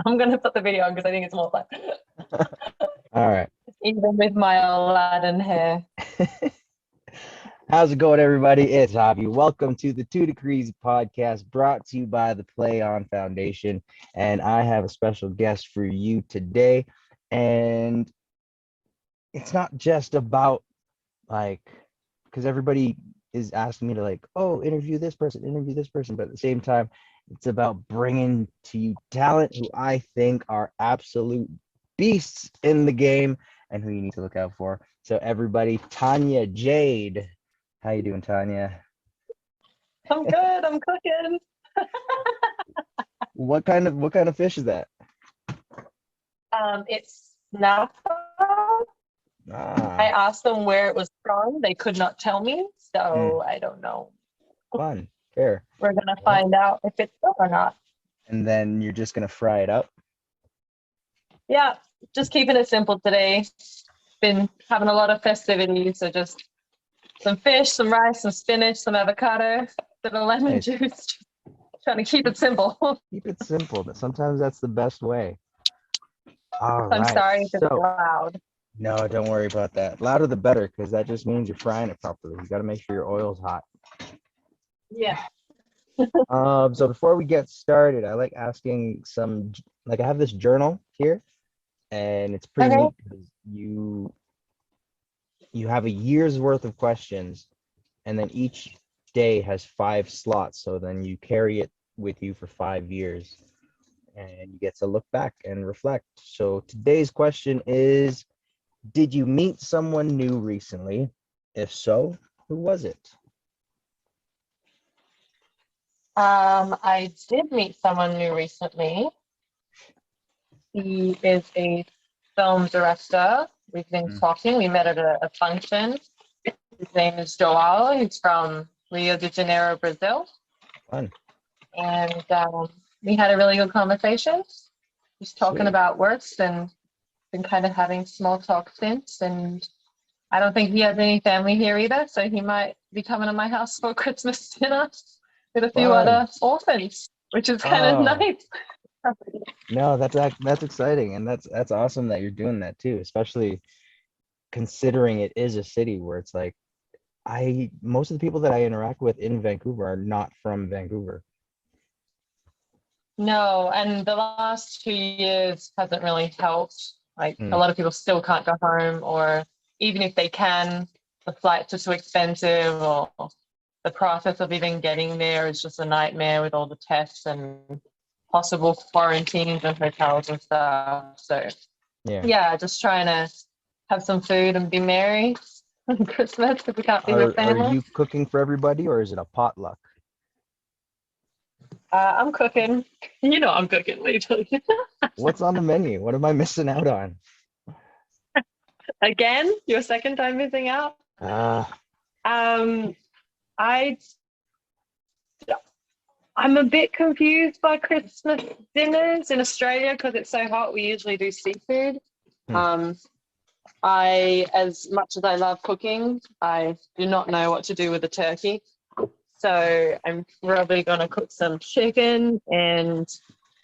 I'm gonna put the video on because I think it's more fun. All right. Even with my Aladdin hair. How's it going, everybody? It's Javi. Welcome to the 2 Degrees podcast brought to you by the Play On Foundation. And I have a special guest for you today. And it's not just about because everybody is asking me to interview this person, but at the same time, it's about bringing to you talent who I think are absolute beasts in the game and who you need to look out for. So everybody, Tanya, Jade. How you doing, Tanya? I'm good. I'm cooking. What kind of fish is that? It's snapper. I Ah, asked them where it was from. They could not tell me, so I don't know. fun. Fair. We're gonna Well, find out if it's good or not. and then you're just gonna fry it up. Yeah, just keeping it simple today. Been having a lot of festivities, so just some fish, some rice, some spinach, some avocado, bit of lemon Nice. juice. Trying to keep it simple. Keep it simple, but sometimes that's the best way. All I'm right. sorry if it's So, loud. no, don't worry about that. Louder the better, because that just means you're frying it properly. You got to make sure your oil's hot. Yeah. So before we get started, I like asking I have this journal here, and it's pretty Okay. neat because you have a year's worth of questions, and then each day has 5 slots. So then you carry it with you for 5 years, and you get to look back and reflect. So today's question is, did you meet someone new recently? If so, who was it? I did meet someone new recently. He is a film director. We've been Mm, talking. We met at a function. His name is Joao. He's from Rio de Janeiro, Brazil. fun. And we had a really good conversation. Just talking Sweet. about works and been kind of having small talk since. And I don't think he has any family here either, so he might be coming to my house for Christmas dinner with a few Fun. other orphans, which is kind of Oh, nice. no, that's exciting, and that's awesome that you're doing that too, especially considering it is a city where it's like I most of the people that I interact with in Vancouver are not from Vancouver. No, and the last 2 years hasn't really helped. Like a Mm, lot of people still can't go home, or even if they can, the flights are too expensive, or the process of even getting there is just a nightmare with all the tests and possible quarantines and hotels and stuff. So yeah. yeah, just trying to have some food and be merry on Christmas because we can't be with Are family. you cooking for everybody, or is it a potluck? I'm cooking. You know I'm cooking. What are you talking? What's on the menu? What am I missing out on? Again, your second time missing out. Uh, Um, I I'm a bit confused by Christmas dinners in Australia because it's so hot. We usually do seafood. hmm, Um, as much as I love cooking, I do not know what to do with the turkey. So I'm probably gonna cook some chicken, and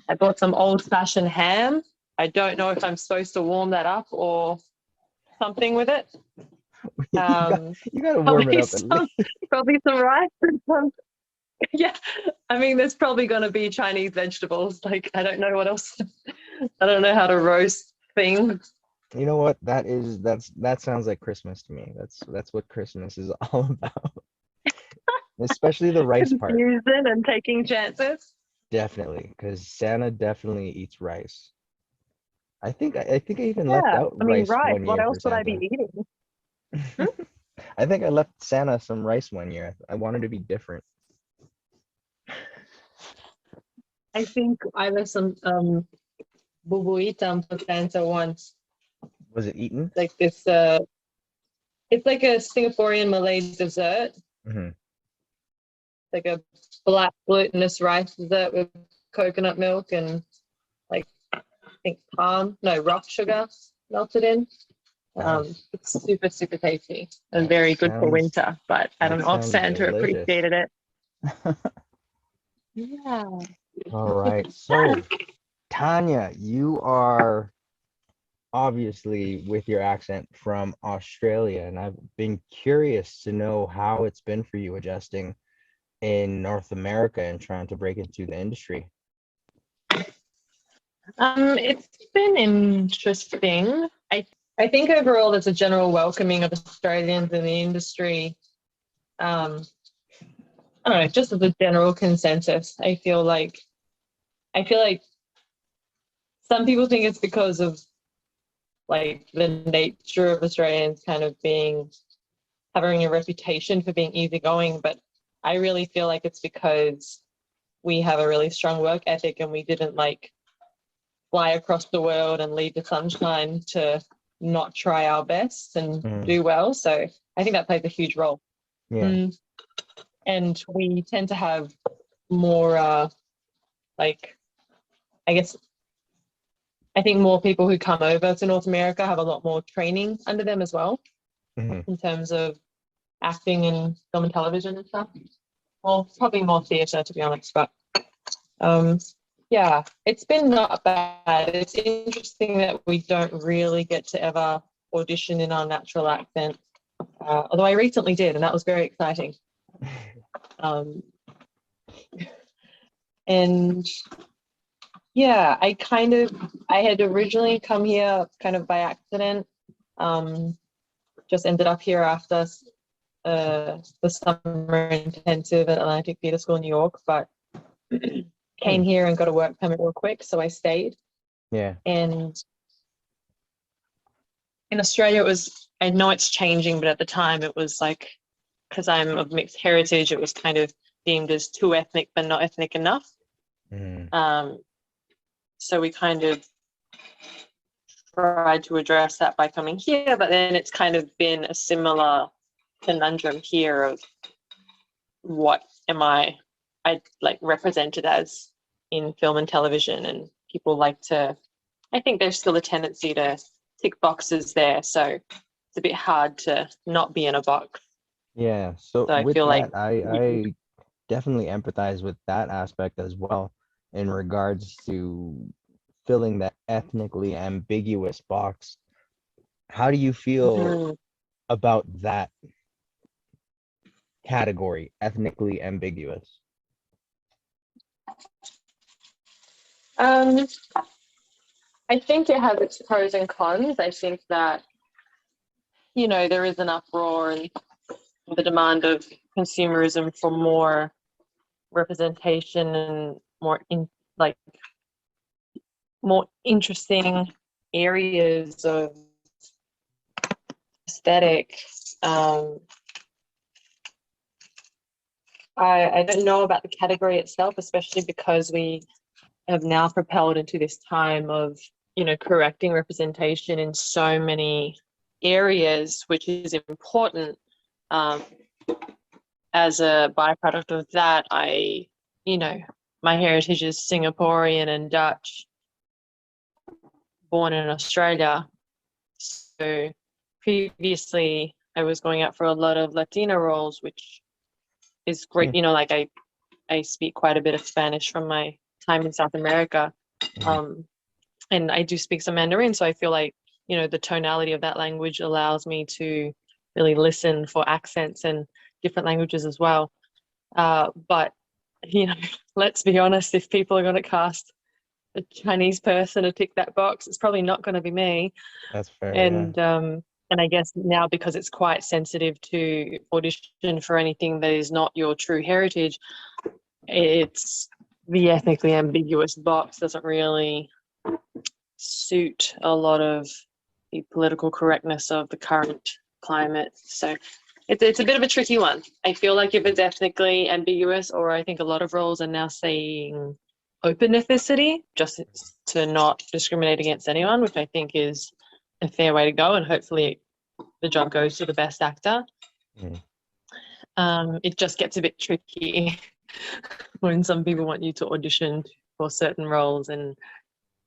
I bought some old-fashioned ham. I don't know if I'm supposed to warm that up or something with it. you got Um, you got to warm it probably up at least. some, probably some rice and some. Yeah, I mean, there's probably going to be Chinese vegetables. Like, I don't know what else. I don't know how to roast things. You know what? That sounds like Christmas to me. That's what Christmas is all about. Especially the rice part. Confusing and taking chances. Definitely, because Santa definitely eats rice. I think I even left Yeah, out I mean, rice rice. one What year else for would I be Santa. eating? Hmm? I think I left Santa some rice one year. I wanted to be different. I think I was some bubuitam for Santa once. Was it eaten? Like this, it's like a Singaporean Malay dessert, Hmm. like a black glutinous rice dessert with coconut milk and like I think rock sugar melted in. Nice. It's super, super tasty and That very good for sounds winter, but I don't that know if sounds Santa delicious. appreciated it. Yeah. All right. So, Tanya, you are obviously with your accent from Australia, and I've been curious to know how it's been for you adjusting in North America and trying to break into the industry. It's been interesting. I think overall there's a general welcoming of Australians in the industry. I don't know, just as a general consensus. I feel like some people think it's because of like the nature of Australians kind of having a reputation for being easygoing, but I really feel like it's because we have a really strong work ethic and we didn't like fly across the world and leave the sunshine to not try our best and do well. So I think that plays a huge role. Yeah. And we tend to have more I think more people who come over to North America have a lot more training under them as well in terms of acting and film and television and stuff. Well, probably more theatre, to be honest, but yeah, it's been not bad. It's interesting that we don't really get to ever audition in our natural accent, although I recently did, and that was very exciting. And yeah, I had originally come here kind of by accident. Just ended up here after the summer intensive at Atlantic Theatre School in New York, but came here and got a work permit real quick, so I stayed. Yeah. And in Australia, I know it's changing, but at the time it was like, because I'm of mixed heritage, it was kind of deemed as too ethnic, but not ethnic enough. So we kind of tried to address that by coming here, but then it's kind of been a similar conundrum here of what am I like represented as in film and television, and people I think there's still a tendency to tick boxes there, so it's a bit hard to not be in a box. Yeah, so I with feel that, like I definitely empathize with that aspect as well in regards to filling that ethnically ambiguous box. How do you feel about that category, ethnically ambiguous? I think it has its pros and cons. I think that, there is an uproar and the demand of consumerism for more representation and more interesting areas of aesthetic. I don't know about the category itself, especially because we have now propelled into this time of, correcting representation in so many areas, which is important. As a byproduct of that, my heritage is Singaporean and Dutch, born in Australia. So previously I was going out for a lot of Latina roles, which is great. I speak quite a bit of Spanish from my time in South America. And I do speak some Mandarin, so I feel like, the tonality of that language allows me to really listen for accents and different languages as well. But, let's be honest, if people are going to cast a Chinese person to tick that box, it's probably not going to be me. That's fair. And I guess now, because it's quite sensitive to audition for anything that is not your true heritage, it's the ethnically ambiguous box doesn't really suit a lot of the political correctness of the current climate. So it's a bit of a tricky one. I feel like if it's ethnically ambiguous, or I think a lot of roles are now saying open ethnicity, just to not discriminate against anyone, which I think is a fair way to go, and hopefully the job goes to the best actor. It just gets a bit tricky when some people want you to audition for certain roles and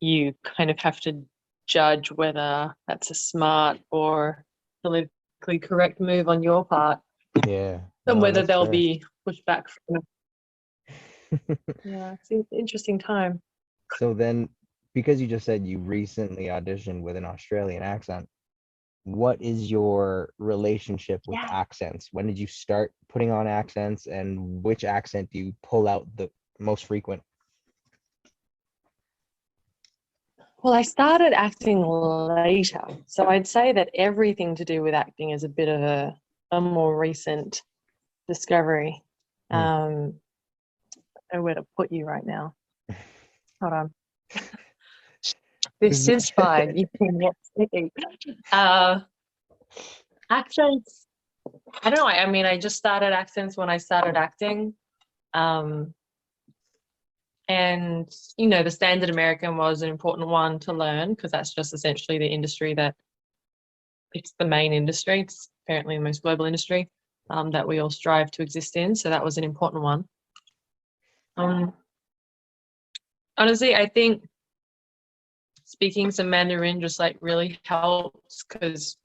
you kind of have to judge whether that's a smart or politically correct move on your part. Yeah. And No, whether that's they'll fair. be pushed back from. Yeah, it's an interesting time. So then because you just said you recently auditioned with an Australian accent, what is your relationship with Yeah. accents? When did you start putting on accents, and which accent do you pull out the most frequent? Well, I started acting later. So I'd say that everything to do with acting is a bit of a more recent discovery. Hmm. I don't know where to put you right now. Hold on. This is fine. You can get sticky. Accents, I don't know. I mean, I just started accents when I started acting. And, the standard American was an important one to learn because that's just essentially the industry that it's the main industry. It's apparently the most global industry that we all strive to exist in. So that was an important one. Honestly, I think speaking some Mandarin just like really helps because,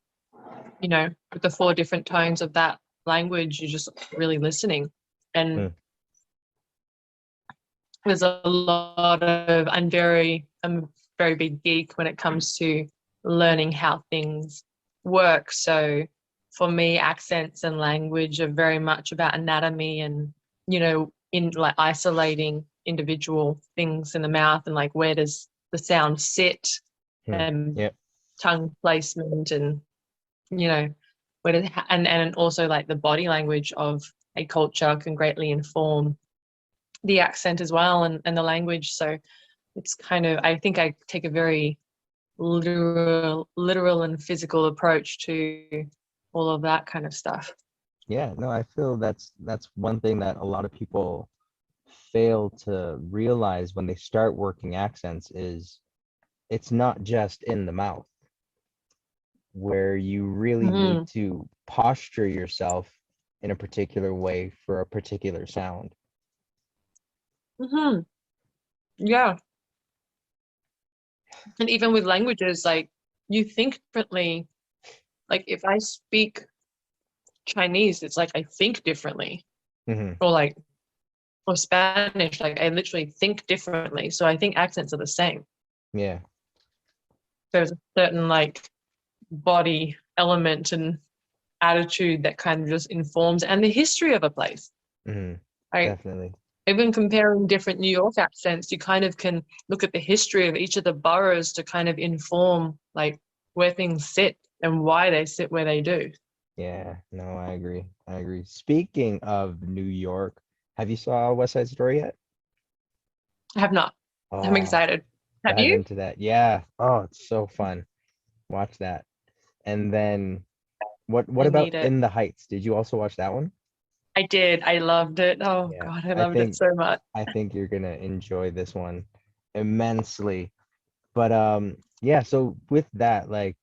with the 4 different tones of that language, you're just really listening. And there's a lot of, I'm a very big geek when it comes to learning how things work. So for me, accents and language are very much about anatomy and, in like isolating individual things in the mouth and like where does the sound sit and Yep. tongue placement and, where does, and also like the body language of a culture can greatly inform the accent as well and the language. So it's kind of, I think I take a very literal and physical approach to all of that kind of stuff. Yeah, no, I feel that's one thing that a lot of people fail to realize when they start working accents is it's not just in the mouth, where you really need to posture yourself in a particular way for a particular sound. Yeah. And even with languages, like you think differently. Like if I speak Chinese, it's like I think differently. Or Spanish, like I literally think differently. So I think accents are the same. Yeah. There's a certain like body element and attitude that kind of just informs, and the history of a place. Definitely. Even comparing different New York accents, you kind of can look at the history of each of the boroughs to kind of inform like where things sit and why they sit where they do. Yeah, no, I agree. I agree. Speaking of New York, have you saw West Side Story yet? I have not. I'm Oh, excited. Have dive you? into that. Yeah. Oh, it's so fun. Watch that. And then what I about need it. In the Heights? Did you also watch that one? I did. I loved it. Oh Yeah. God, I loved it so much. I think you're gonna enjoy this one immensely. But yeah, so with that, like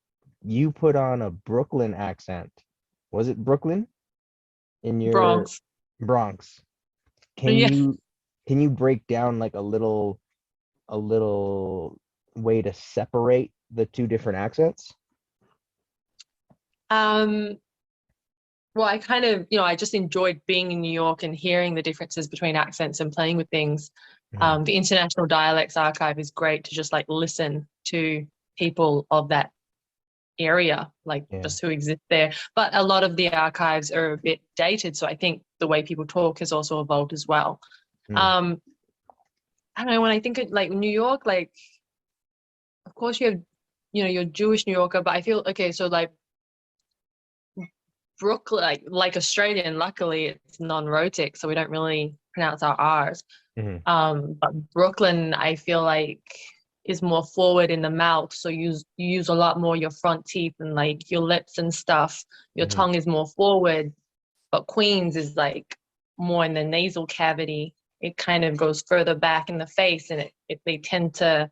you put on a Brooklyn accent. Was it Brooklyn in your Bronx. Bronx? Can Yeah. you break down like a little way to separate the two different accents? Well, I kind of, I just enjoyed being in New York and hearing the differences between accents and playing with things. The International Dialects Archive is great to just like listen to people of that area, like Yeah. just who exist there. But a lot of the archives are a bit dated, so I think the way people talk has also evolved as well. I don't know, when I think of like New York, like of course you have, you're Jewish New Yorker, but I feel okay, so like Brooklyn, like Australian, luckily it's non-rhotic, so we don't really pronounce our R's. But Brooklyn, I feel like is more forward in the mouth, so you use a lot more your front teeth and like your lips and stuff. Your tongue is more forward, but Queens is like more in the nasal cavity. It kind of goes further back in the face, and they tend to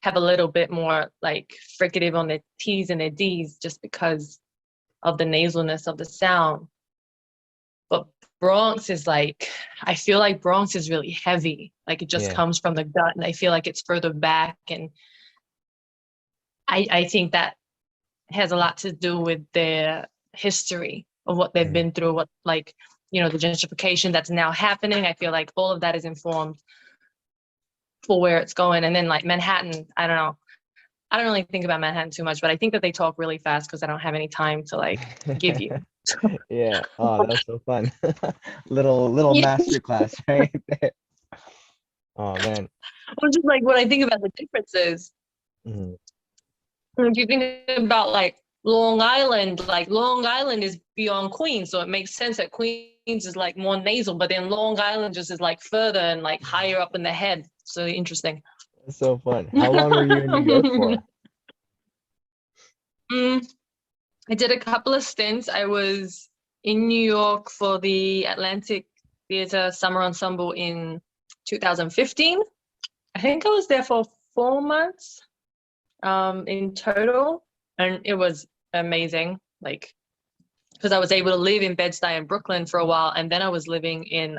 have a little bit more like fricative on their T's and their D's just because of the nasalness of the sound. But Bronx is like, I feel like Bronx is really heavy. Like it just comes from the gut, and I feel like it's further back. And I think that has a lot to do with their history of what they've been through, what like, the gentrification that's now happening. I feel like all of that is informed for where it's going. And then like Manhattan, I don't know. I don't really think about Manhattan too much, but I think that they talk really fast because I don't have any time to like give you. Yeah. Oh, that's so fun. Little Yeah. master class right there. Oh man. Well, just like when I think about the differences, Mhm. if you think about like Long Island is beyond Queens, so it makes sense that Queens is like more nasal, but then Long Island just is like further and like higher up in the head. So interesting. That's so fun. How long were you in New York for? Mm, I did a couple of stints. I was in New York for the Atlantic Theatre Summer Ensemble in 2015. I think I was there for 4 months in total, and it was amazing. Like, because I was able to live in Bed-Stuy in Brooklyn for a while, and then I was living in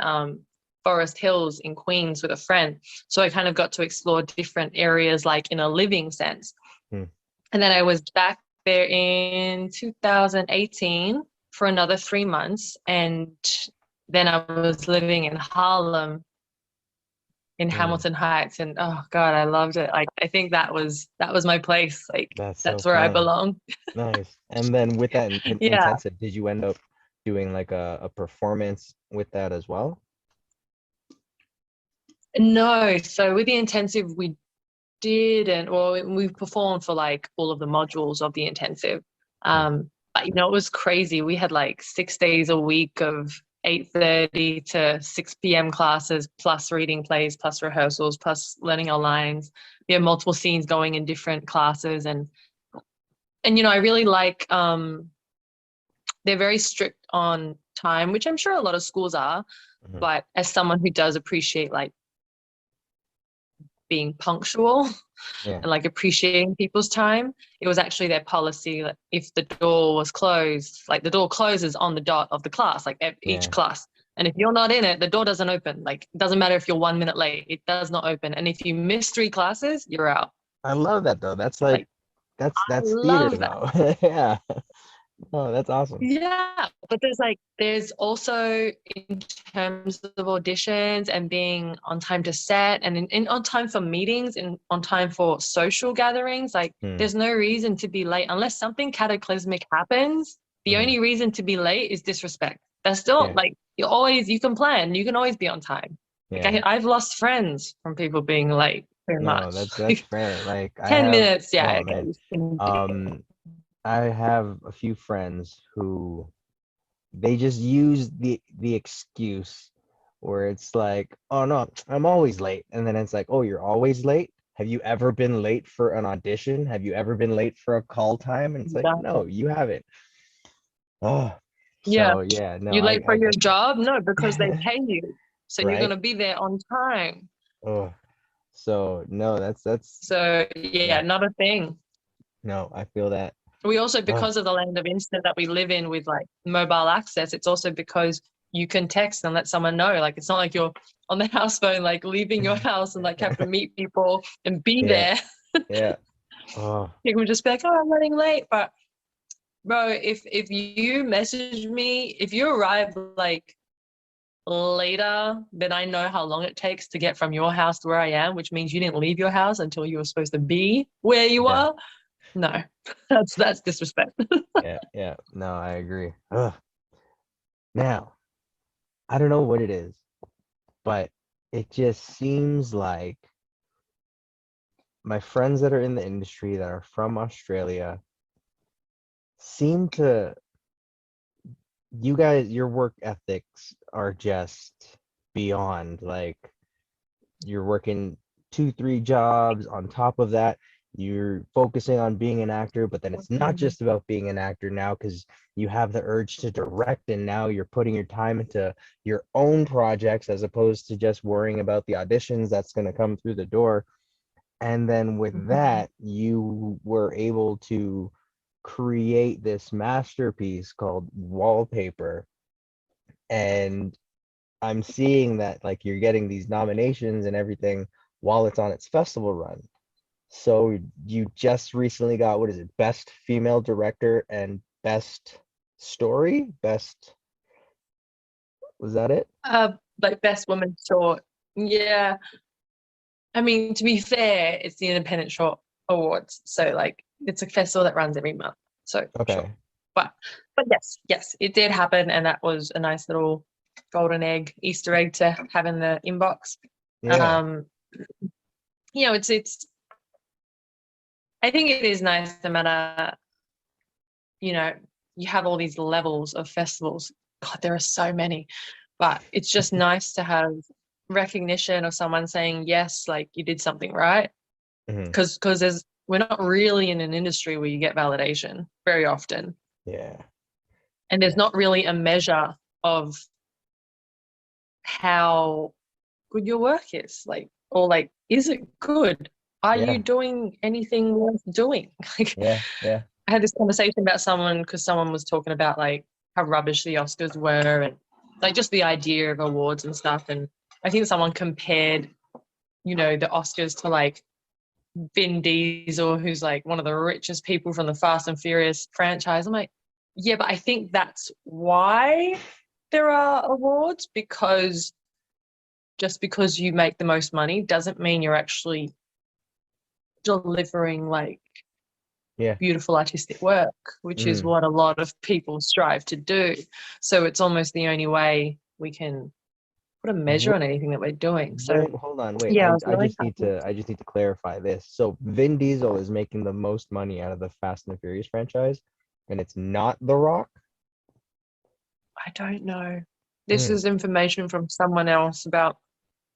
Forest Hills in Queens with a friend. So I kind of got to explore different areas, like in a living sense. Hmm. And then I was back there in 2018 for another 3 months, and then I was living in Harlem in Hmm. Hamilton Heights, and oh God, I loved it. Like I think that was my place. Like That's so that's where I fun. belong. Nice. And then with that Yeah. intensive, did you end up doing like a performance with that as well? No, so with the intensive, we didn't, well, we performed for like all of the modules of the intensive. Hmm. But you know, it was crazy. We had like 6 days a week of 8:30 to 6 p.m. classes, plus reading plays, plus rehearsals, plus learning our lines. We had multiple scenes going in different classes, and you know, I really like they're very strict on time, which I'm sure a lot of schools are. Hmm. But as someone who does appreciate like being punctual Yeah. and like appreciating people's time, it was actually their policy that if the door was closed, like the door closes on the dot of the class, like each Yeah. class. And if you're not in it, the door doesn't open. Like it doesn't matter if you're 1 minute late, it does not open. And if you miss three classes, you're out. I love that though. That's like Like I that's theater love that. though. Yeah. Oh, that's awesome. Yeah, but there's also in terms of auditions and being on time to set and on time for meetings and on time for social gatherings, like Hmm. there's no reason to be late unless something cataclysmic happens. The Hmm. only reason to be late is disrespect. That's still Yeah. like you can plan, you can always be on time. Like Yeah. I've lost friends from people being late too No, much. that's fair. Like I 10 have, minutes, yeah, oh okay. man. You can be Um, I have a few friends who they just use the excuse where it's like, oh no, I'm always late. And then it's like, oh, you're always late? Have you ever been late for an audition? Have you ever been late for a call time? And it's like, done. no, you haven't. Oh, Yeah. so yeah, no, You late for I your get that. job? No, because they pay you. So you're Right? gonna be there on time. Oh, so no, that's So yeah, yeah, not a thing. no, I feel that. We also, Oh, because of the land of instant that we live in with like mobile access, it's also because you can text and let someone know. Like it's not like you're on the house phone, like leaving your house and like have to meet people and be yeah, there. yeah. Oh, You can just be like, oh, I'm running late. But bro, if you message me, if you arrive like later, then I know how long it takes to get from your house to where I am, which means you didn't leave your house until you were supposed to be where you yeah, are. No, that's disrespect. yeah, yeah. No, I agree. Ugh. Now, I don't know what it is, but it just seems like my friends that are in the industry that are from Australia seem to, you guys, your work ethics are just beyond. Like you're working two, three jobs on top of that. You're focusing on being an actor, but then it's not just about being an actor now because you have the urge to direct, and now you're putting your time into your own projects as opposed to just worrying about the auditions that's going to come through the door. And then with that, you were able to create this masterpiece called Wallpaper. And I'm seeing that like you're getting these nominations and everything while it's on its festival run. So you just recently got, what is it, best female director and best story? Best, was that it? Like best woman short. Yeah. I mean, to be fair, it's the Independent Short Awards, so like it's a festival that runs every month. So sure, Okay. but yes, it did happen, and that was a nice little golden egg, Easter egg to have in the inbox. Yeah. It's. I think it is nice, no matter, you have all these levels of festivals. God, there are so many, but it's just nice to have recognition of someone saying, yes, like you did something right. Mhm. Because we're not really in an industry where you get validation very often. Yeah. And there's not really a measure of how good your work is, like, or like, is it good? Are you Yeah. doing anything worth doing? Like, Yeah. Yeah. I had this conversation about someone because someone was talking about like how rubbish the Oscars were and like just the idea of awards and stuff. And I think someone compared, the Oscars to like Vin Diesel, who's like one of the richest people from the Fast and Furious franchise. I'm like, yeah, but I think that's why there are awards, because just because you make the most money doesn't mean you're actually delivering like Yeah. beautiful artistic work, which is Mm. what a lot of people strive to do. So it's almost the only way we can put a measure on anything that we're doing. So Wait, hold on, wait. yeah, I I, was I really just need happy. to clarify this. So Vin Diesel is making the most money out of the Fast and the Furious franchise, and it's not The Rock. I don't know. This Hmm. is information from someone else about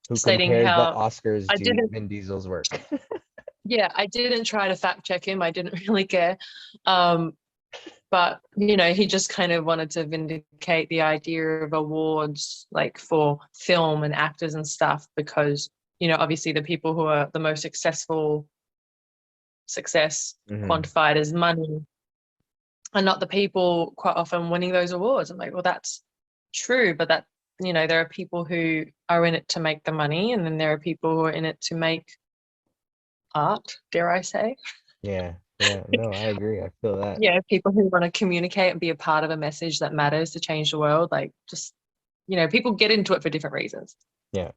Who stating compared the how Oscars I to didn't, Vin Diesel's work? yeah, I didn't try to fact check him. I didn't really care. Um, but he just kind of wanted to vindicate the idea of awards like for film and actors and stuff, because obviously the people who are the most success Hmm. quantified as money are not the people quite often winning those awards. I'm like, well, that's true, but there are people who are in it to make the money, and then there are people who are in it to make art, dare I say. Yeah, yeah, no, I agree. I feel that. Yeah, people who want to communicate and be a part of a message that matters to change the world. Like, just, people get into it for different reasons. Yeah.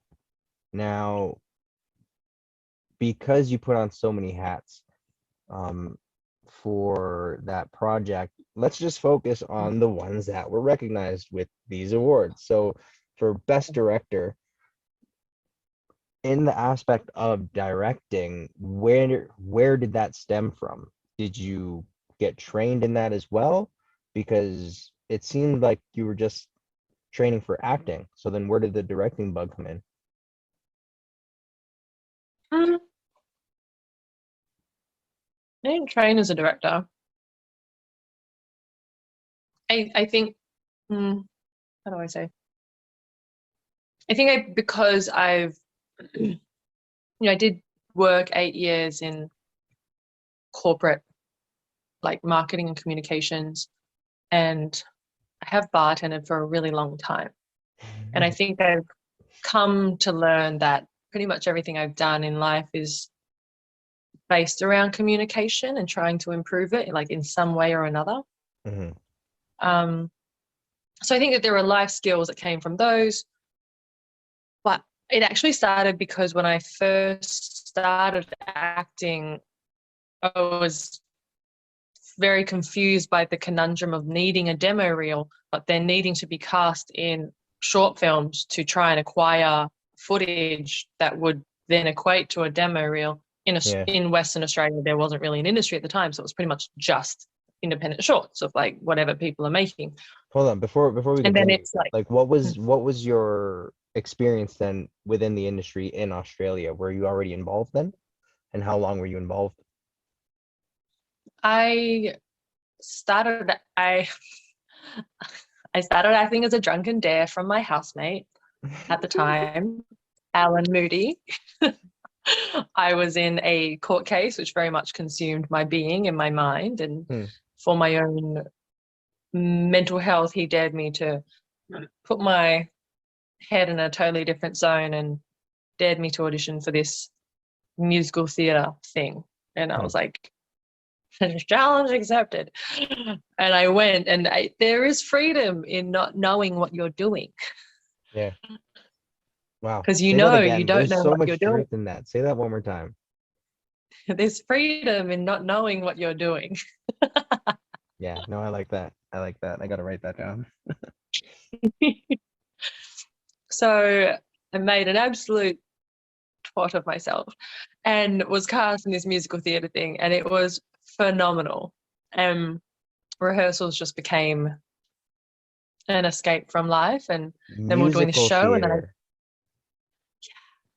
Now, because you put on so many hats, um, for that project, let's just focus on the ones that were recognized with these awards. So, for Best Director, in the aspect of directing, where did that stem from? Did you get trained in that as well? Because it seemed like you were just training for acting. So then where did the directing bug come in? Mm, I didn't train as a director. I think, how do I say? I think because I did work 8 years in corporate, like marketing and communications, and I have bartended for a really long time. And I think I've come to learn that pretty much everything I've done in life is based around communication and trying to improve it, like in some way or another. Mhm. Um, so I think that there are life skills that came from those, but it actually started because when I first started acting, I was very confused by the conundrum of needing a demo reel, but then needing to be cast in short films to try and acquire footage that would then equate to a demo reel. Yeah. In Western Australia, there wasn't really an industry at the time, so it was pretty much just independent shorts of like whatever people are making. Hold on, before we And then continue, it's like, like what was your experience then within the industry in Australia? Were you already involved then? And how long were you involved? I started I I started acting as a drunken dare from my housemate at the time, Alan Moody. I was in a court case which very much consumed my being and my mind. And Hmm. for my own mental health, he dared me to put my head in a totally different zone and dared me to audition for this musical theatre thing. And I Hmm. was like, challenge accepted. And I went, and there is freedom in not knowing what you're doing. Yeah. Wow. because Say that you again. don't There's know so what you're much doing. truth in that. Say that one more time. There's freedom in not knowing what you're doing. Yeah, no, I like that. I like that. I gotta write that down. So I made an absolute twat of myself and was cast in this musical theatre thing, and it was phenomenal. Rehearsals just became an escape from life, and then we were doing the Musical show, and then theater.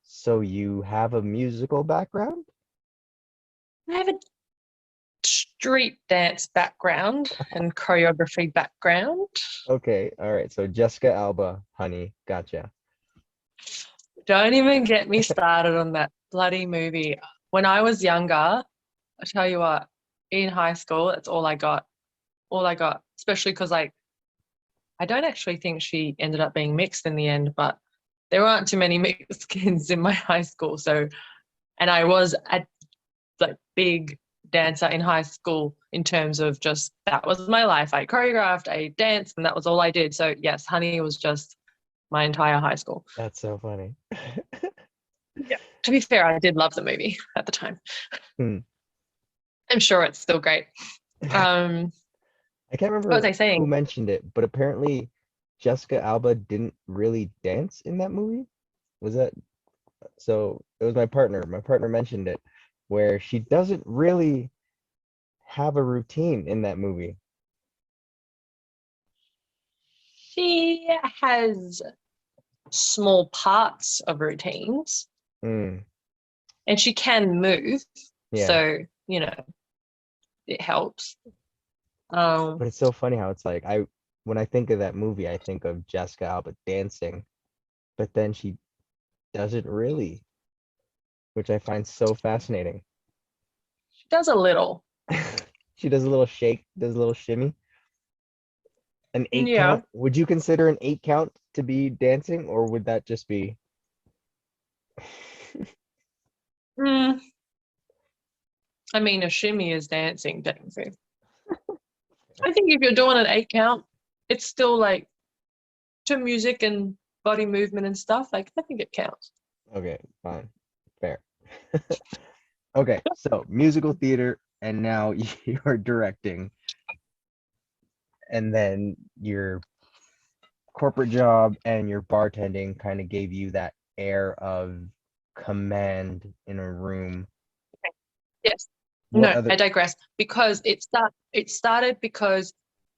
So you have a musical background? I have a street dance background and choreography background. Okay, all right. So Jessica Alba, honey, gotcha. Don't even get me started on that bloody movie. When I was younger, I tell you what, in high school, that's all I got. All I got, especially because like I don't actually think she ended up being mixed in the end, but there aren't too many mixed kids in my high school. So, and I was a like big dancer in high school in terms of just that was my life. I choreographed, I danced, and that was all I did. So yes, Honey was just my entire high school. That's so funny. Yeah. To be fair, I did love the movie at the time. Hmm. I'm sure it's still great. Um, I can't what was remember I who saying? mentioned it, but apparently Jessica Alba didn't really dance in that movie. Was that so? It was my partner. My partner mentioned it, where she doesn't really have a routine in that movie. She has small parts of routines Mm, and she can move. yeah, So, you know, it helps. Um, but it's so funny how it's like when I think of that movie, I think of Jessica Alba dancing, but then she doesn't really, which I find so fascinating. she does a little. She does a little shake, does a little shimmy. An 8 Yeah. count. Would you consider an 8 count to be dancing, or would that just be Mm, I mean, a shimmy is dancing, technically. I think if you're doing an 8 count, it's still like to music and body movement and stuff. Like, I think it counts. okay, fine, fair. Okay, so musical theater, and now you're directing, and then your corporate job and your bartending kind of gave you that air of command in a room. Yes. What No, other? I digress because it started because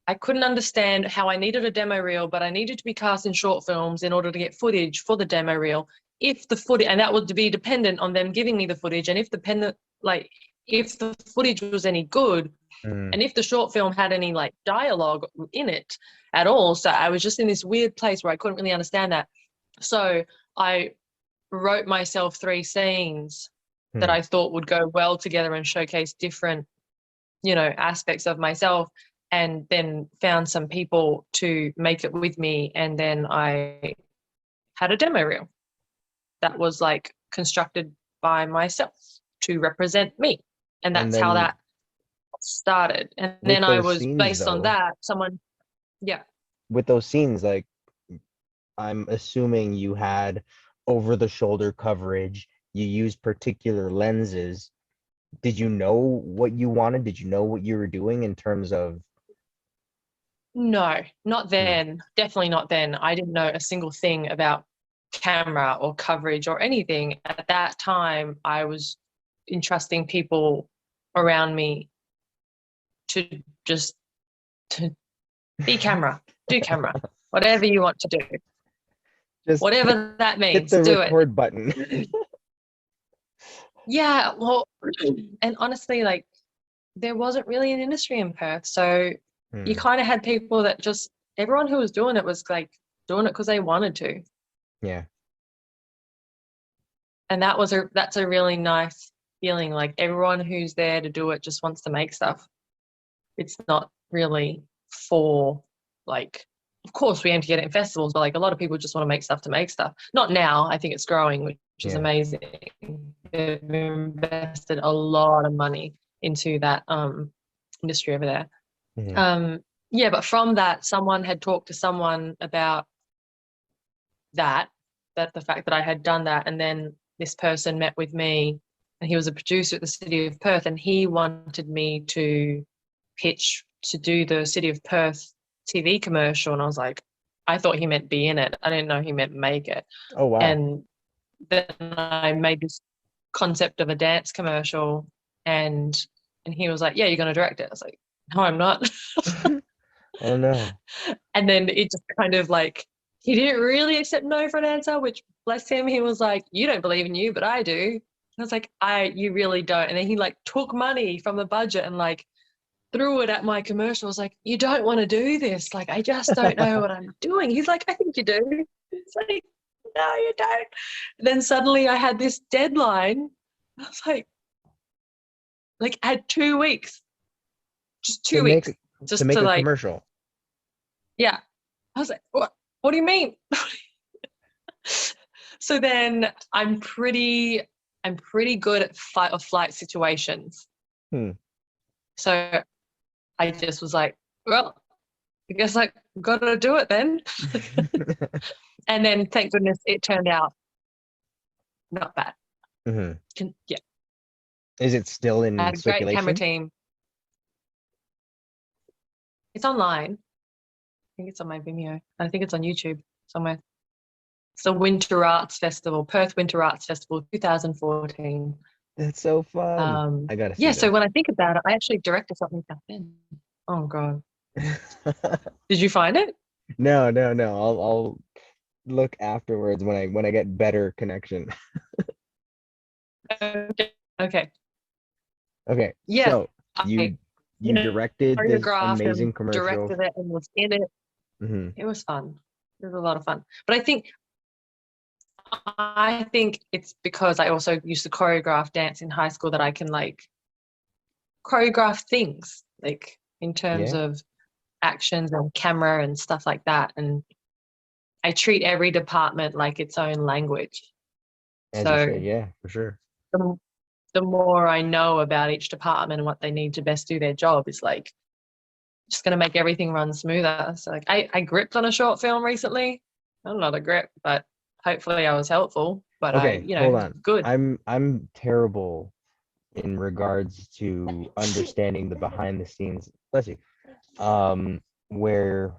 I couldn't understand how I needed a demo reel, but I needed to be cast in short films in order to get footage for the demo reel. If the footage, and that would be dependent on them giving me the footage, and if the footage was any good, Mm, and if the short film had any like dialogue in it at all. So I was just in this weird place where I couldn't really understand that. So I wrote myself 3 scenes that hmm. I thought would go well together and showcase different, aspects of myself, and then found some people to make it with me. And then I had a demo reel that was like constructed by myself to represent me. And And that's how then that started. And then with I those was scenes, based on though, that, yeah, with those scenes, like I'm assuming you had over the shoulder coverage, you used particular lenses. Did you know what you wanted? Did you know what you were doing in terms of no, not Hmm, then. Definitely not then. I didn't know a single thing about camera or coverage or anything. At that time, I was entrusting people around me to just to be camera, do camera, whatever you want to do, just whatever that hit means, the do it. record button? Yeah, well, and honestly, like there wasn't really an industry in Perth, so you Hmm, kind of had people that just everyone who was doing it was like doing it because they wanted to. yeah. And that's a really nice feeling. Like everyone who's there to do it just wants to make stuff. It's not really for like, of course we aim to get it in festivals, but like a lot of people just want to make stuff to make stuff. Not now. I think it's growing, which is Yeah. amazing. They've invested a lot of money into that industry over there. Mhm. Um, yeah, but from that, someone had talked to someone about that, that the fact that I had done that. And then this person met with me, and he was a producer at the City of Perth, and he wanted me to pitch to do the City of Perth TV commercial. And I was like, I thought he meant be in it. I didn't know he meant make it. Oh, wow. And then I made this concept of a dance commercial, and he was like, yeah, you're going to direct it. I was like, no, I'm not. Oh, no. And then it just kind of like, he didn't really accept no for an answer, which bless him, he was like, you don't believe in you, but I do. And I was like, you really don't. And then he like took money from the budget and like threw it at my commercial. I was like, you don't want to do this. Like, I just don't know what I'm doing. He's like, I think you do. It's like, no, you don't. And then suddenly I had this deadline. I was like I had 2 weeks, just 2 weeks, just to make to a like, commercial. yeah. I was like, what do you mean? So then I'm pretty good at fight or flight situations. So I just was like, well, I guess I got to do it then. And then thank goodness it turned out not bad. Yeah. Is it still in I had a great circulation? camera team. It's online. I think it's on my Vimeo. I think it's on YouTube somewhere. It's the Winter Arts Festival, Perth Winter Arts Festival 2014. That's so fun. I gotta see yeah, that. so when I think about it, I actually directed something back then. Oh God. Did you find it? No. I'll look afterwards when I get better connection. Okay. Okay. Yeah. So you directed this amazing commercial. Directed it and was in it. It was fun. It was a lot of fun. But I think it's because I also used to choreograph dance in high school that I can like choreograph things like in terms of actions and camera and stuff like that. And I treat every department like its own language. As you say, yeah, for sure. The more I know about each department and what they need to best do their job is like just going to make everything run smoother. So like I gripped on a short film recently. I'm not a grip, but hopefully I was helpful. But okay, hold on. Good. I'm terrible in regards to understanding the behind the scenes. Let's see. Where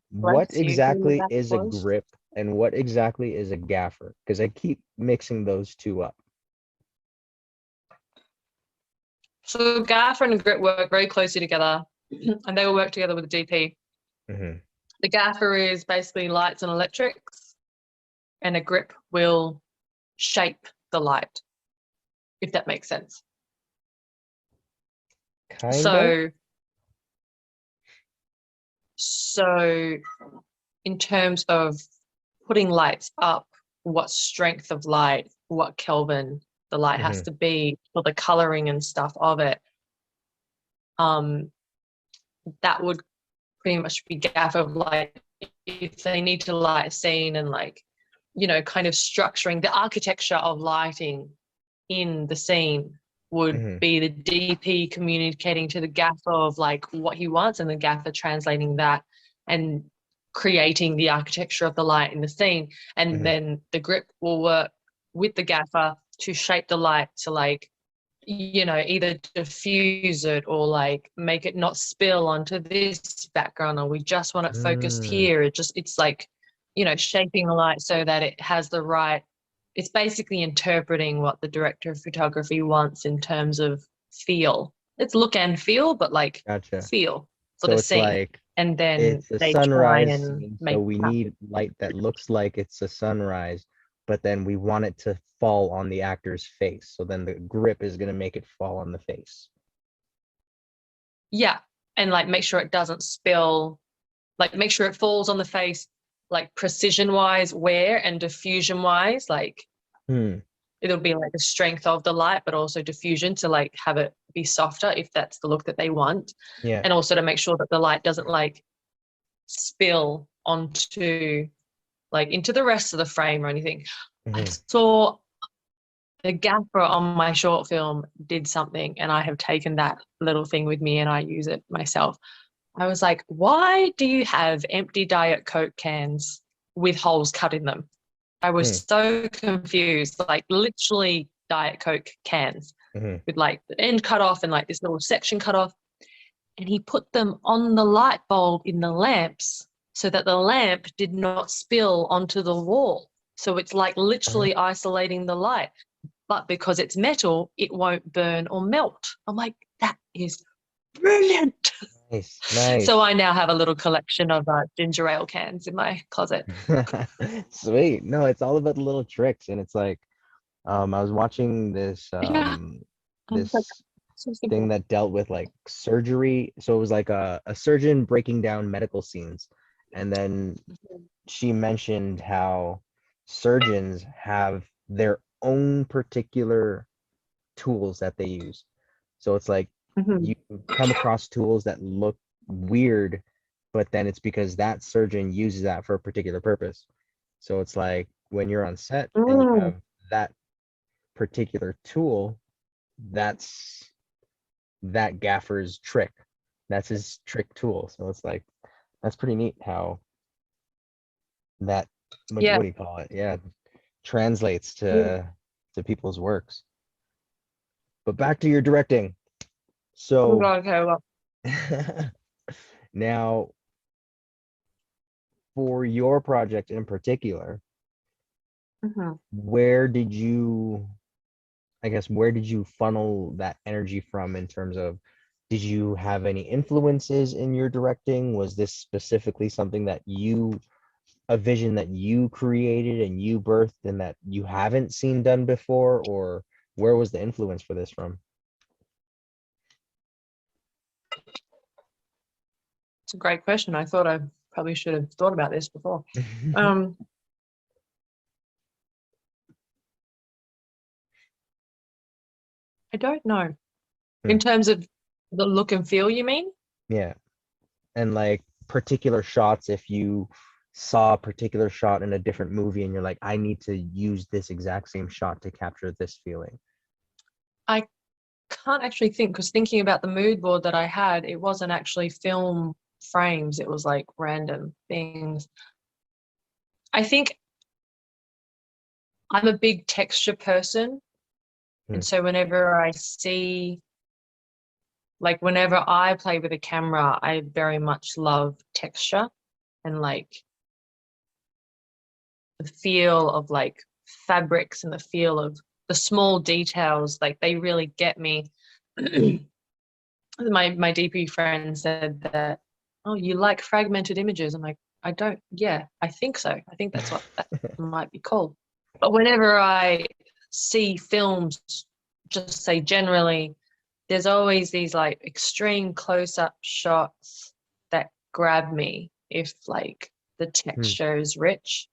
what exactly is a grip and what exactly is a gaffer? Because I keep mixing those two up. So gaffer and grip work very closely together, and they will work together with the DP. The gaffer is basically lights and electrics, and a grip will shape the light, if that makes sense. So in terms of putting lights up, what strength of light, what Kelvin the light has to be for the coloring and stuff of it, that would pretty much be gaffer. Like if they need to light a scene and like, kind of structuring the architecture of lighting in the scene would be the DP communicating to the gaffer of like what he wants, and the gaffer translating that and creating the architecture of the light in the scene. And then the grip will work with the gaffer to shape the light to like, either diffuse it or like make it not spill onto this background, or we just want it focused here. It's like, shaping the light so that it has the right, it's basically interpreting what the director of photography wants in terms of feel. It's look and feel, but like feel for the scene. Like, and then it's a sunrise, so we need light that looks like it's a sunrise, but then we want it to fall on the actor's face. So then the grip is going to make it fall on the face. Yeah. And like make sure it doesn't spill, like make sure it falls on the face, like precision wise where and diffusion wise, like it'll be like the strength of the light, but also diffusion to like have it be softer if that's the look that they want. Yeah. And also to make sure that the light doesn't like spill onto like into the rest of the frame or anything. I saw the gaffer on my short film did something, and I have taken that little thing with me and I use it myself. I was like, why do you have empty Diet Coke cans with holes cut in them? I Hmm. was so confused, like literally Diet Coke cans Mhm. with like the end cut off and like this little section cut off. And he put them on the light bulb in the lamps so that the lamp did not spill onto the wall. So it's like literally isolating the light. But because it's metal, it won't burn or melt. I'm like, that is brilliant. Nice, So nice. I now have a little collection of ginger ale cans in my closet. Sweet. No, it's all about the little tricks, and it's like, I was watching this Yeah. I'm like, this so thing simple. that dealt with like surgery. So it was like a surgeon breaking down medical scenes, and then she mentioned how surgeons have their own particular tools that they use. So it's like Mhm. you come across tools that look weird, but then it's because that surgeon uses that for a particular purpose. So it's like when you're on set and you Mm. have that particular tool, that's that gaffer's trick. That's his trick tool. So it's like that's pretty neat how that Yeah. what do you call it? Yeah, translates Yeah. to people's works. But back to your directing. Oh my So God, okay, well, now for your project in particular, mhm. where did you, I guess, where did you funnel that energy from in terms of, did you have any influences in your directing? Was this specifically something that a vision that you created and you birthed and that you haven't seen done before? Or where was the influence for this from? It's a great question. I thought I probably should have thought about this before. Um, I don't know. Hmm. In terms of the look and feel, you mean? Yeah. And like particular shots, if you saw a particular shot in a different movie and you're like, I need to use this exact same shot to capture this feeling. I can't actually think because thinking about the mood board that I had, it wasn't actually film frames. It was like random things. I think I'm a big texture person. Hmm. And so whenever I see, like whenever I play with a camera, I very much love texture and like the feel of like fabrics and the feel of the small details. Like they really get me. My DP friend said that, oh, you like fragmented images. I'm like, I don't, yeah, I think so. I think that's what that might be called. But whenever I see films, just say generally, there's always these like extreme close-up shots that grab me if like the Hmm. texture is rich,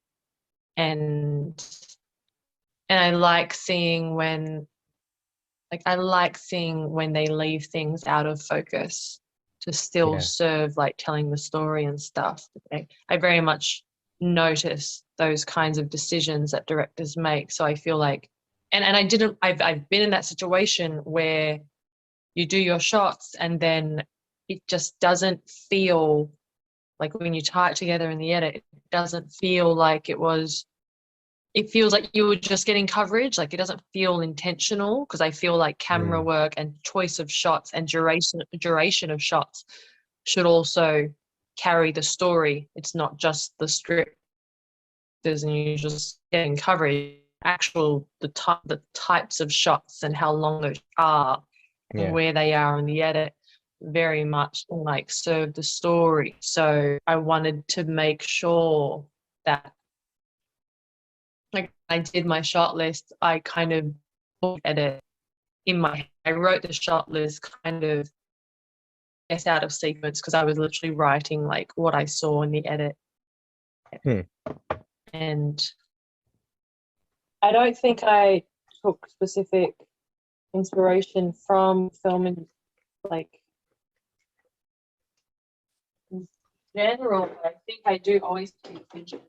and I like seeing when they leave things out of focus to still Yeah. serve like telling the story and stuff. I very much notice those kinds of decisions that directors make. So I feel like, and I've been in that situation where you do your shots and then it just doesn't feel like when you tie it together in the edit, it doesn't feel like it feels like you were just getting coverage. Like it doesn't feel intentional because I feel like camera Hmm. work and choice of shots and duration of shots should also carry the story. It's not just the script and you just getting coverage. The types of shots and how long those are and Yeah. where they are in the edit very much like serve the story. So I wanted to make sure that like I did my shot list, I kind of edit in my head. I wrote the shot list kind of guess out of sequence because I was literally writing like what I saw in the edit. Hmm. And I don't think I took specific inspiration from film and like in general. I think I do always pay attention.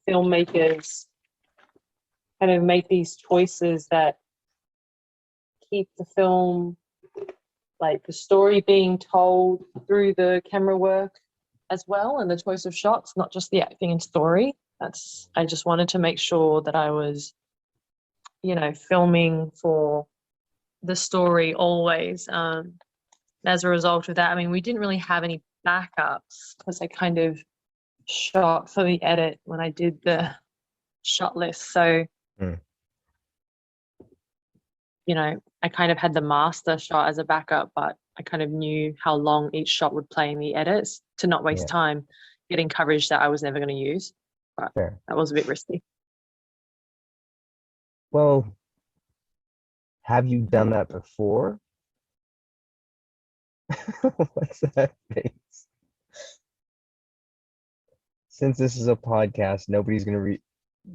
Filmmakers kind of make these choices that keep the film like the story being told through the camera work as well and the choice of shots, not just the acting and story. I just wanted to make sure that I was, filming for the story always. As a result of that, I mean, we didn't really have any backups because I kind of shot for the edit when I did the shot list. So, I kind of had the master shot as a backup, but I kind of knew how long each shot would play in the edits to not waste time getting coverage that I was never going to use. But that was a bit risky. Well, have you done that before? What's that face? Since this is a podcast, nobody's gonna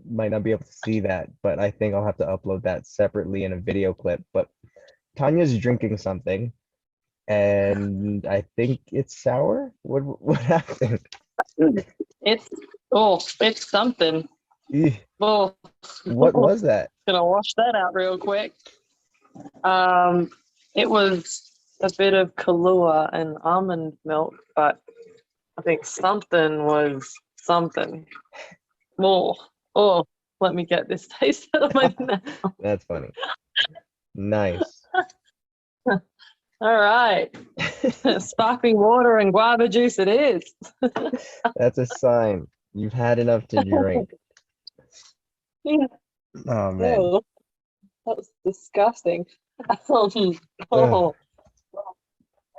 might not be able to see that, but I think I'll have to upload that separately in a video clip. But Tanya's drinking something, and I think it's sour. What happened? It's something. Eeh, Oh, what was that? gonna wash that out real quick. It was a bit of Kahlua and almond milk, but I think something was something more. Oh, let me get this taste out of my mouth. That's funny. Nice. All right. Sparkling water and guava juice it is. That's a sign. You've had enough to drink. Yeah. Oh man. Oh, that was disgusting. Oh.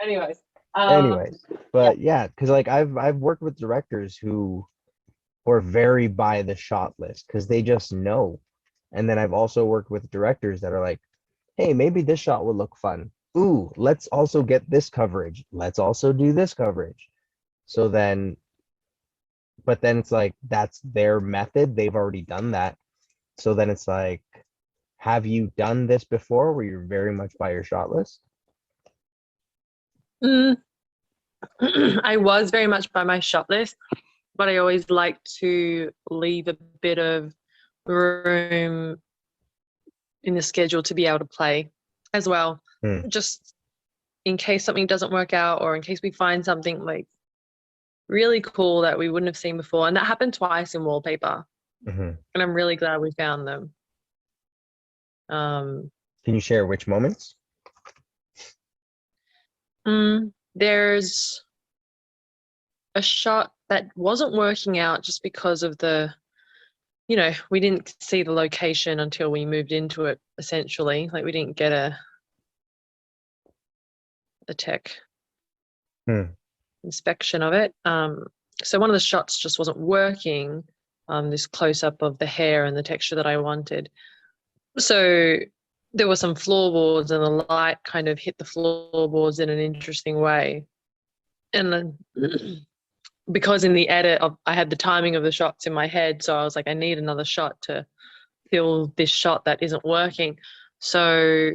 Anyways. But yeah, because like I've worked with directors who were very by the shot list because they just know. And then I've also worked with directors that are like, hey, maybe this shot will look fun. Ooh, let's also get this coverage. Let's also do this coverage. So then, but then it's like that's their method. They've already done that. So then it's like, have you done this before where you're very much by your shot list? I was very much by my shot list, but I always like to leave a bit of room in the schedule to be able to play as well, just in case something doesn't work out or in case we find something like really cool that we wouldn't have seen before. And that happened twice in Wallpaper. And I'm really glad we found them. Can you share which moments? There's a shot that wasn't working out just because of we didn't see the location until we moved into it, essentially. Like we didn't get a tech inspection of it. So one of the shots just wasn't working, this close-up of the hair and the texture that I wanted. So there were some floorboards and the light kind of hit the floorboards in an interesting way. And then because in the edit I had the timing of the shots in my head, so I was like, I need another shot to fill this shot that isn't working. So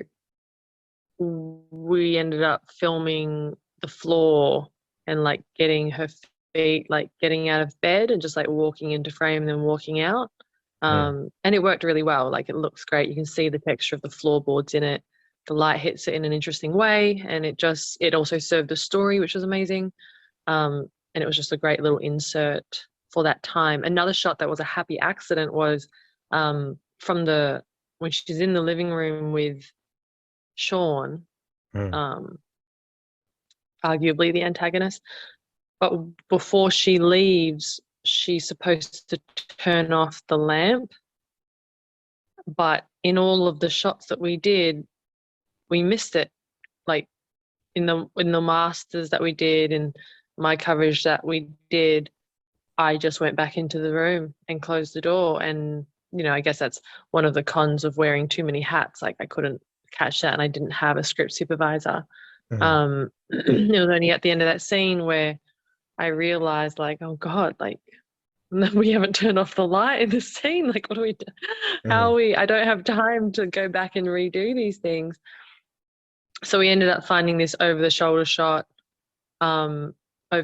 we ended up filming the floor and like getting her feet like getting out of bed and just like walking into frame and then walking out. And it worked really well. Like it looks great. You can see the texture of the floorboards in it. The light hits it in an interesting way, and it also served the story, which was amazing. And it was just a great little insert for that time. Another shot that was a happy accident was when she's in the living room with Sean, arguably the antagonist. But before she leaves, she's supposed to turn off the lamp. But in all of the shots that we did, we missed it. Like in the masters that we did and my coverage that we did, I just went back into the room and closed the door. And, I guess that's one of the cons of wearing too many hats. Like I couldn't catch that and I didn't have a script supervisor. It was only at the end of that scene where I realized like, oh God, like we haven't turned off the light in this scene. Like, what do we do? I don't have time to go back and redo these things. So we ended up finding this over the shoulder shot, over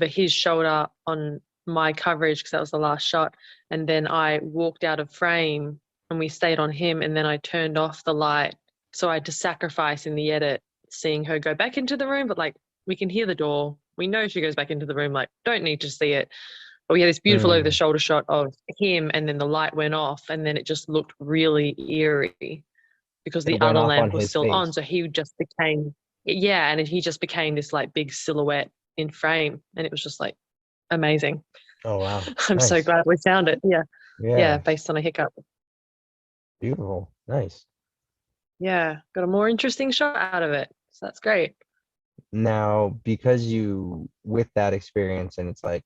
his shoulder on my coverage because that was the last shot. And then I walked out of frame and we stayed on him, and then I turned off the light. So I had to sacrifice in the edit seeing her go back into the room, but like we can hear the door. We know she goes back into the room, like don't need to see it. But we had this beautiful over the Mm. shoulder shot of him, and then the light went off, and then it just looked really eerie because the It went other off on lamp was his still on. face. So he just became, yeah, and he just became this like big silhouette in frame, and it was just like amazing. Oh wow, I'm so nice. glad we found it. Yeah, yeah, Yeah, based on a hiccup. beautiful, nice. Yeah, got a more interesting shot out of it. So that's great. Now, because you with that experience, and it's like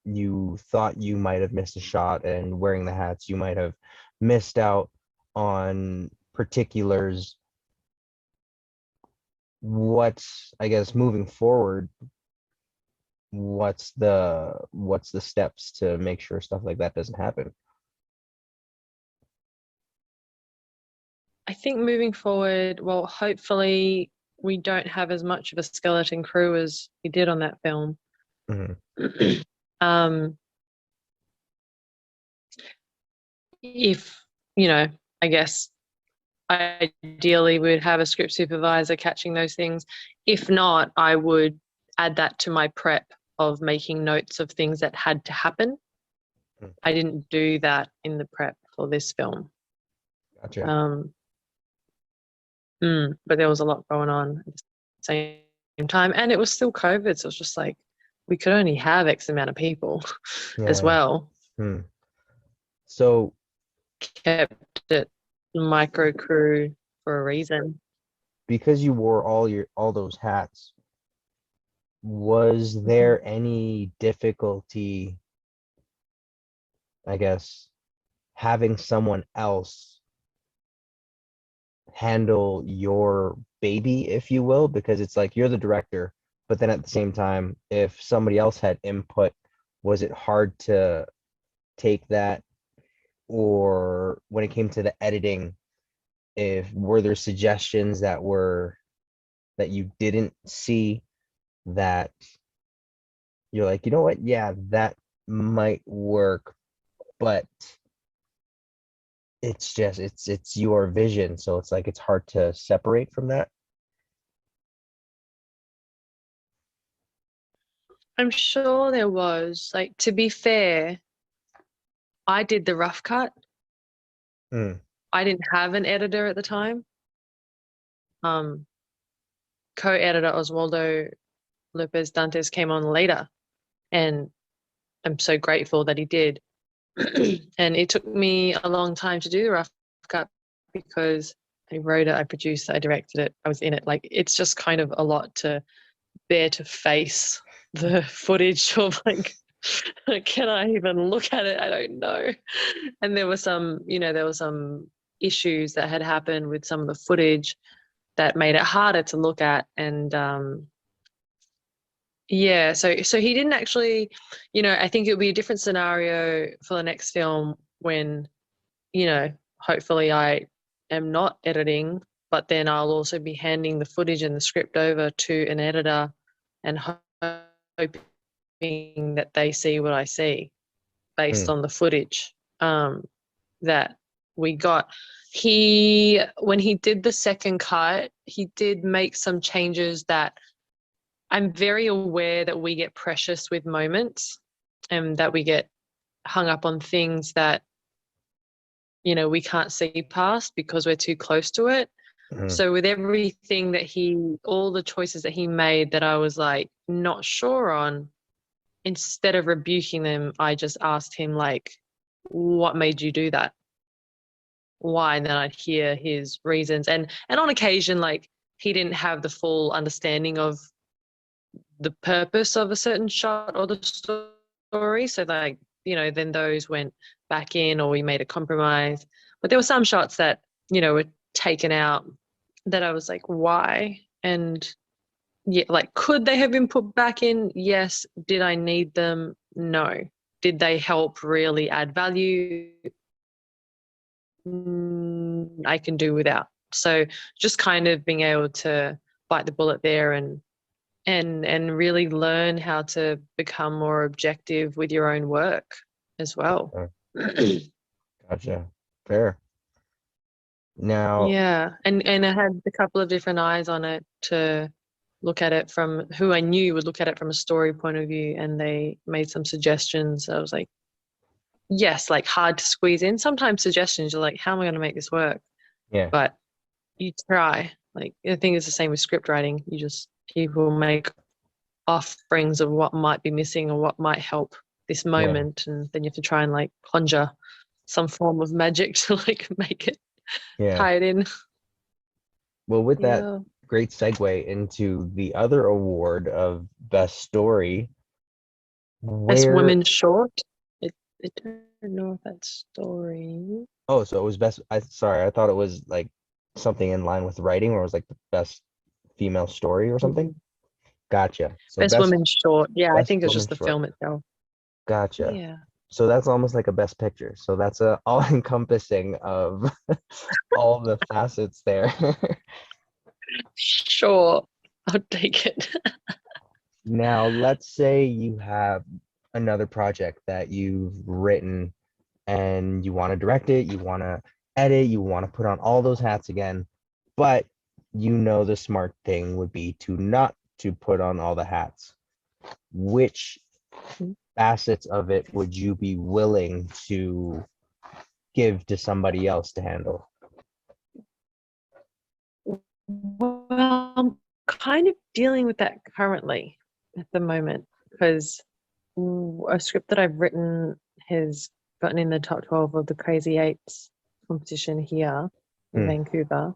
you thought you might have missed a shot, and wearing the hats, you might have missed out on particulars. What's, I guess, moving forward, what's the steps to make sure stuff like that doesn't happen? I think moving forward, well, hopefully we don't have as much of a skeleton crew as we did on that film. Mhm. um, if, you know, I guess ideally we would have a script supervisor catching those things. If not, I would add that to my prep of making notes of things that had to happen. Mm. I didn't do that in the prep for this film. Gotcha. Um, but there was a lot going on at the same time, and it was still COVID, so it's just like we could only have X amount of people as Yeah. well. Hmm. So Kept it micro crew for a reason. because you wore all those hats, was Mhm. there any difficulty, I guess, having someone else handle your baby, if you will? Because it's like you're the director, but then at the same time, if somebody else had input, was it hard to take that? Or when it came to the editing, if were there suggestions that you didn't see, that you're like, you know what, yeah, that might work, but it's just it's your vision, so it's like it's hard to separate from that. I'm sure there was. Like, to be fair, I did the rough cut. Mm. I didn't have an editor at the time. Um, Co-editor Oswaldo Lopez Dantes came on later, and I'm so grateful that he did. And it took me a long time to do the rough cut because I wrote it, I produced it, I directed it, I was in it. Like, it's just kind of a lot to bear to face the footage of like, can I even look at it? I don't know. And there were some, there were some issues that had happened with some of the footage that made it harder to look at. And yeah, so he didn't actually, I think it would be a different scenario for the next film when, hopefully I am not editing, but then I'll also be handing the footage and the script over to an editor and hoping that they see what I see based Mm. on the footage that we got. When he did the second cut, he did make some changes that I'm very aware that we get precious with moments and that we get hung up on things that, we can't see past because we're too close to it. Mm. So with everything that all the choices that he made that I was like not sure on, instead of rebuking them, I just asked him like, what made you do that? Why? And then I'd hear his reasons. And on occasion, like, he didn't have the full understanding of the purpose of a certain shot or the story. So like, then those went back in or we made a compromise. But there were some shots that, were taken out that I was like, why? And yeah, like, could they have been put back in? Yes. Did I need them? No. Did they help really add value? I can do without. So just kind of being able to bite the bullet there and really learn how to become more objective with your own work as well. Uh, Gotcha. Fair. Now, Yeah, and I had a couple of different eyes on it to look at it from who I knew would look at it from a story point of view, and they made some suggestions. I was like, yes, like hard to squeeze in. Sometimes suggestions you're like, how am I going to make this work? Yeah. But you try. Like I think it's the same with script writing. You just people make offerings of what might be missing or what might help this Yeah. moment, and then you have to try and like conjure some form of magic to like make it Yeah. tie it in. Well, with that Yeah. great segue into the other award of best story, As where women short. I don't know if that's story. oh, so it was best. Sorry, I thought it was like something in line with writing, or it was like the best female story or something. Mhm. Gotcha. So Best women short. Yeah, I best think it's woman just the short. film itself. Gotcha. Yeah. So that's almost like a best picture. So that's a all encompassing of all the facets there. Sure. I'll take it. Now, let's say you have another project that you've written and you want to direct it, you want to edit, you want to put on all those hats again, but you know the smart thing would be to not to put on all the hats. Which facets of it would you be willing to give to somebody else to handle? Well, I'm kind of dealing with that currently at the moment because a script that I've written has gotten in the top 12 of the Crazy Eights competition here in Hmm. Vancouver.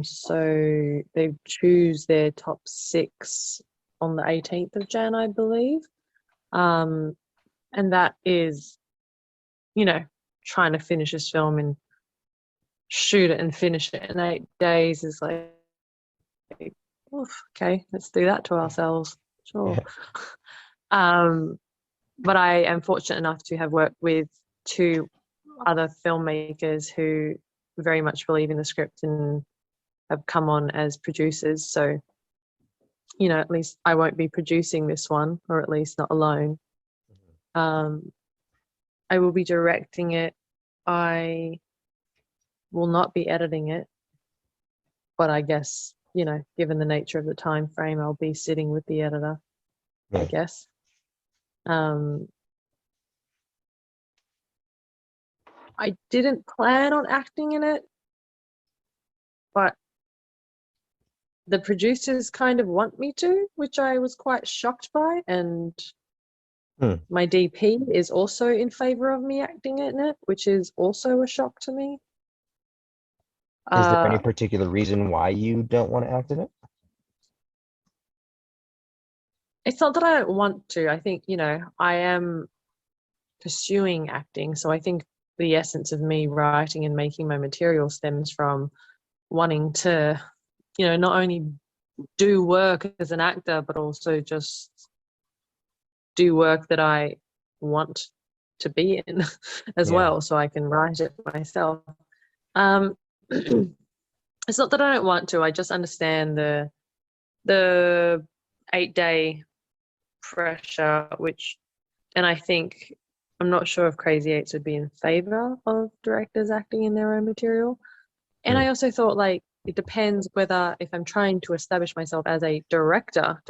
So they choose their top 6 on the 18th of Jan, I believe. And that is, trying to finish this film and shoot it and finish it in 8 days is like, oof, okay, let's do that to ourselves. Sure. Um, but I am fortunate enough to have worked with 2 other filmmakers who very much believe in the script and have come on as producers. So, at least I won't be producing this one, or at least not alone. Um, I will be directing it. I will not be editing it, but I guess, given the nature of the time frame, I'll be sitting with the editor, I Yeah. guess. Um, I didn't plan on acting in it, but the producers kind of want me to, which I was quite shocked by. And Hmm. my DP is also in favor of me acting in it, which is also a shock to me. Is there any Uh, particular reason why you don't want to act in it? it's not that I don't want to. I think, I am pursuing acting. So I think the essence of me writing and making my material stems from wanting to, not only do work as an actor, but also just do work that I want to be in as Yeah. well, so I can write it myself. Um, it's not that I don't want to. I just understand the 8-day pressure, and I think I'm not sure if Crazy Eights would be in favor of directors acting in their own material. And Hmm. I also thought like it depends whether if I'm trying to establish myself as a director,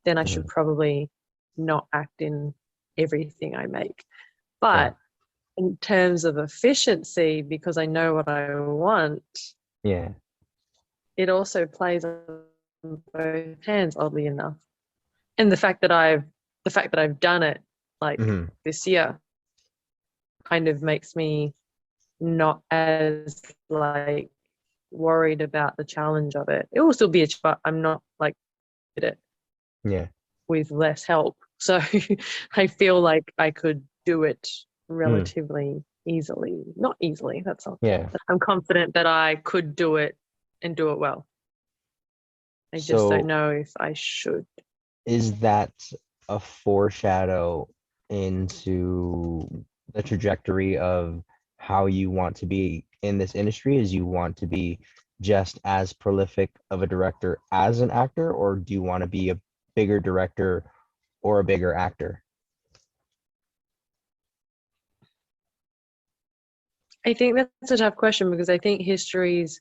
then I Hmm. should probably not act in everything I make. Yeah. But in terms of efficiency, because I know what I want, Yeah. it also plays on both hands, oddly enough. And the fact that I've done it like Hmm. this year kind of makes me not as like worried about the challenge of it. It will still be but I'm not like it Yeah. with less help. So I feel like I could do it Hmm. relatively easily. Not easily, that's not. Yeah. I'm confident that I could do it and do it well. I just don't So know if I should. is that a foreshadow into the trajectory of how you want to be in this industry? Is you want to be just as prolific of a director as an actor, or do you want to be a bigger director or a bigger actor? I think that's a tough question because I think history's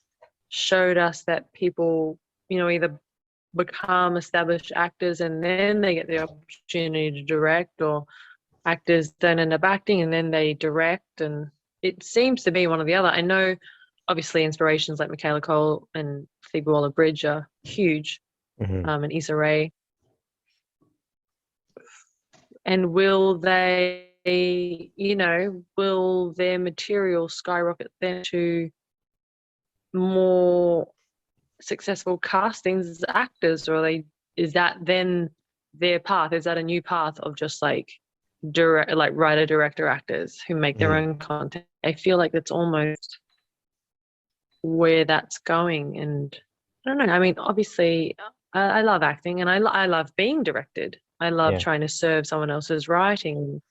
showed us that people, either become established actors and then they get the opportunity to direct, or actors don't end up acting and then they direct. And it seems to be one or the other. I know obviously inspirations like Michaela Cole and Phoebe Waller-Bridge are huge, and Issa Rae. And will they, will their material skyrocket them to more successful castings as actors, or is that then their path? Is that a new path of just like writer, director, actors who make their own content? I feel like that's almost where that's going. And I don't know. I mean, obviously, I love acting, and I love being directed. I love trying to serve someone else's writing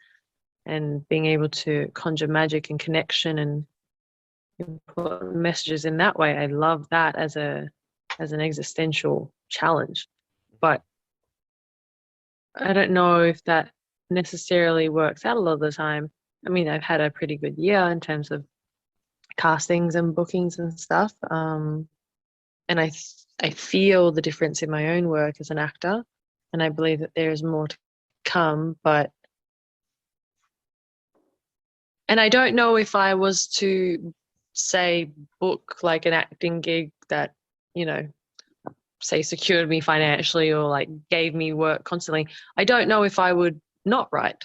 and being able to conjure magic and connection and put messages in that way. I love that as an existential challenge. But I don't know if that necessarily works out a lot of the time. I mean, I've had a pretty good year in terms of castings and bookings and stuff. And I feel the difference in my own work as an actor, and I believe that there is more to come. And I don't know if I was to say book like an acting gig that, say secured me financially or like gave me work constantly, I don't know if I would not write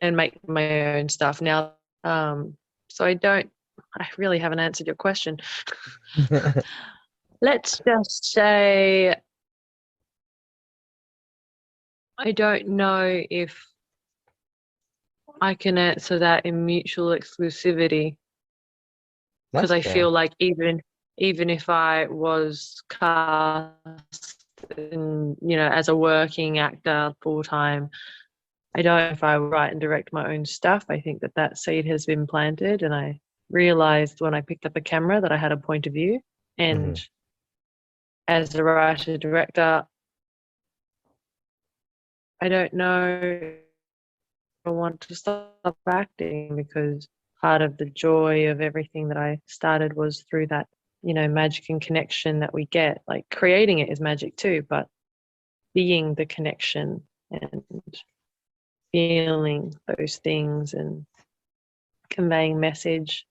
and make my own stuff now. So I really haven't answered your question. Let's just say I don't know if I can answer that in mutual exclusivity, because I feel like even if I was cast in, as a working actor full time, I don't know if I would write and direct my own stuff. I think that seed has been planted, and I realized when I picked up a camera that I had a point of view. And as a writer director, I don't know if I want to stop acting, because part of the joy of everything that I started was through that, magic and connection that we get. Like creating it is magic too, but being the connection and feeling those things and conveying message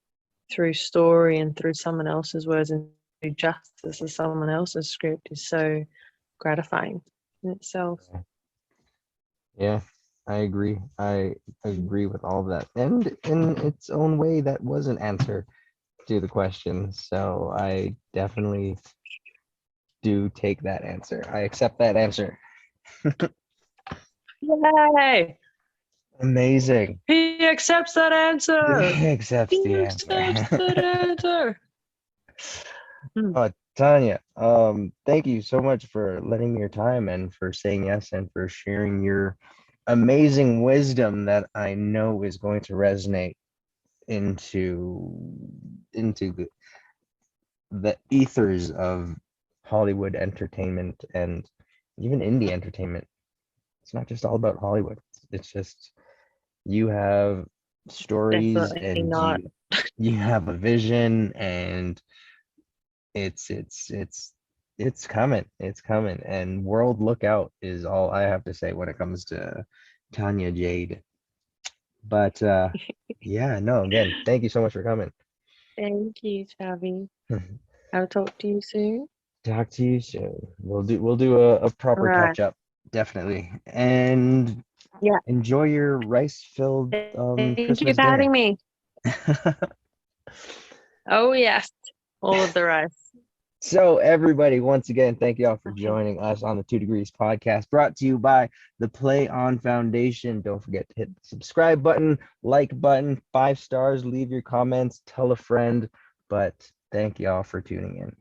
through story and through someone else's words and through justice of someone else's script is so gratifying in itself. Yeah, I agree. I agree with all of that. And in its own way, that was an answer to the question. So I definitely do take that answer. I accept that answer. Yay! Amazing. He accepts that answer. He accepts the answer. Accepts that answer. Oh, Tanya, thank you so much for lending me your time and for saying yes and for sharing your amazing wisdom that I know is going to resonate into the ethers of Hollywood entertainment and even indie entertainment. It's not just all about Hollywood. It's just you have stories Definitely and not. you have a vision, and it's coming. It's coming. And world look out is all I have to say when it comes to Tanya Jade. But yeah, no, again, thank you so much for coming. Thank you, Chavi. I'll talk to you soon. Talk to you soon. We'll do a proper catch up, definitely. And yeah, enjoy your rice-filled thank you Christmas for having dinner. me. Oh yes, all of the rice. So everybody, once again, thank you all for joining us on the 2 Degrees podcast, brought to you by the Play On Foundation. Don't forget to hit the subscribe button, like button, 5 stars, leave your comments, tell a friend. But thank you all for tuning in.